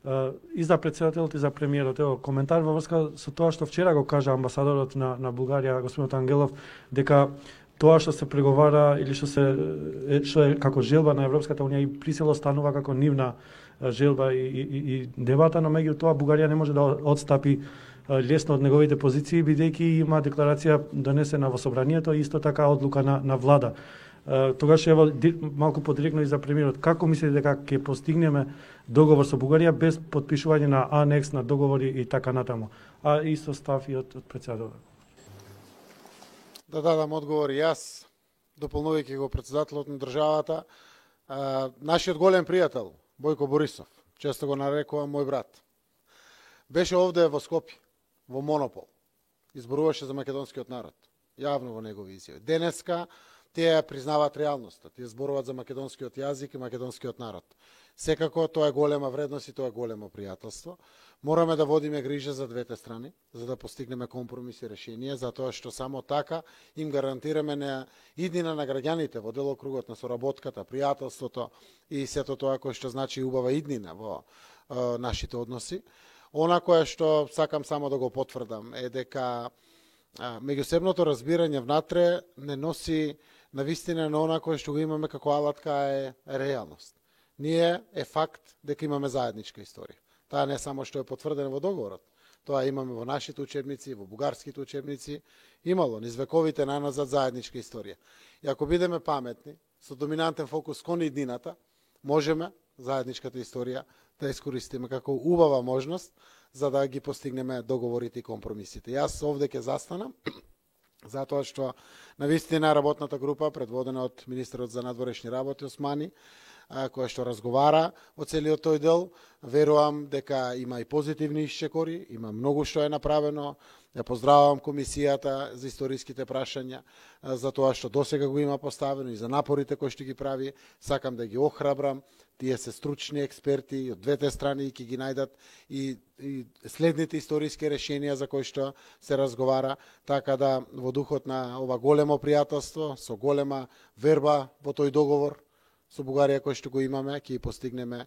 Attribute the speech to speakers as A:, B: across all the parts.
A: и за претседателот и за премиерот. Ево, коментар во врска со тоа што вчера го кажа амбасадорот на Бугарија, господинот Ангелов, дека тоа што се преговара или што е како желба на Европската унија и присело станува како нивна желба и дебата, но меѓутоа Бугарија не може да одстапи лесно од неговите позиции, бидејќи има декларација донесена во собранието и исто така одлука на влада. Тогаш ево малку подиректно и за премиерот, како мислите дека ќе постигнеме договор со Бугарија без потпишување на анекс на договори и така натаму? А исто став и од претседателот.
B: Да дадам одговор и јас, дополнувајќи го претседателот на државата. Нашиот голем пријател Бојко Борисов, често го нарекувам мој брат, беше овде во Скопје, во Монопол. Изборуваше за македонскиот народ, јавно во негови изјави. Денеска тие признаваат реалноста, тие зборуваат за македонскиот јазик и македонскиот народ. Секако тоа е голема вредност и тоа е големо пријателство. Мораме да водиме грижа за двете страни, за да постигнеме компромиси и решенија, затоа што само така им гарантираме на иднина на граѓаните во делокругот на соработката, пријателството и сето тоа кое што значи убава иднина во нашите односи. Она кое што сакам само да го потврдам е дека меѓусебното разбирање внатре не носи на вистина на она кое што го имаме како алатка е реалност. Ние е факт дека имаме заедничка историја. Таа не само што е потврдена во договорот, тоа имаме во нашите учебници, во бугарските учебници, имало низ вековите наназад заедничка историја. И ако бидеме паметни, со доминантен фокус кон иднината, можеме заедничката историја да искористиме како убава можност за да ги постигнеме договорите и компромисите. Јас овде ќе застанам, затоа што навистина работната група, предводена од министерот за надворешни работи Османи, која што разговара во целиот тој дел, верувам дека има и позитивни исчекори, има многу што е направено. Ја поздравувам комисијата за историските прашања, за тоа што досега го има поставено и за напорите кои што ги прави. Сакам да ги охрабрам, тие се стручни експерти од двете страни и ќе ги најдат и следните историски решенија за кои што се разговара, така да во духот на ова големо пријателство, со голема верба во тој договор со Бугарија кој што го имаме, ќе постигнеме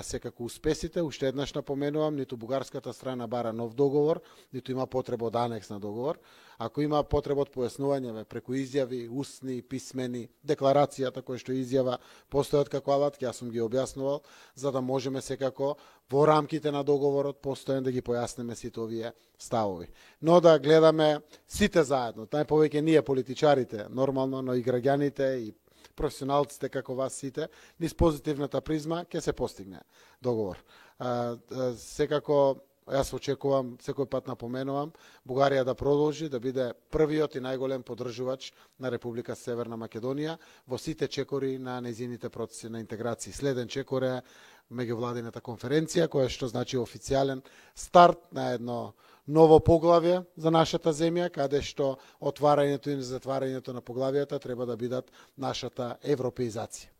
B: секако успесите. Уште еднаш напоменувам, ниту бугарската страна бара нов договор, ниту има потреба од анекс на договор. Ако има потреба од појаснување преку изјави, устни, писмени, декларацијата која што изјава постојат како алатки, јас сум ги објаснувал, за да можеме секако во рамките на договорот постојано да ги појаснеме сите овие ставови. Но да гледаме сите заедно, најповеќе ние политичарите, нормално, но и граѓаните и професионалците како вас сите, низ позитивната призма ќе се постигне договор. Секако, јас очекувам, секој пат напоменувам, Бугарија да продолжи да биде првиот и најголем поддржувач на Република Северна Македонија во сите чекори на нејзините процеси на интеграција. Следен чекор е меѓувладината конференција, која што значи официјален старт на едно ново поглавје за нашата земја, каде што отварањето и затварањето на поглавјата треба да бидат нашата европеизација.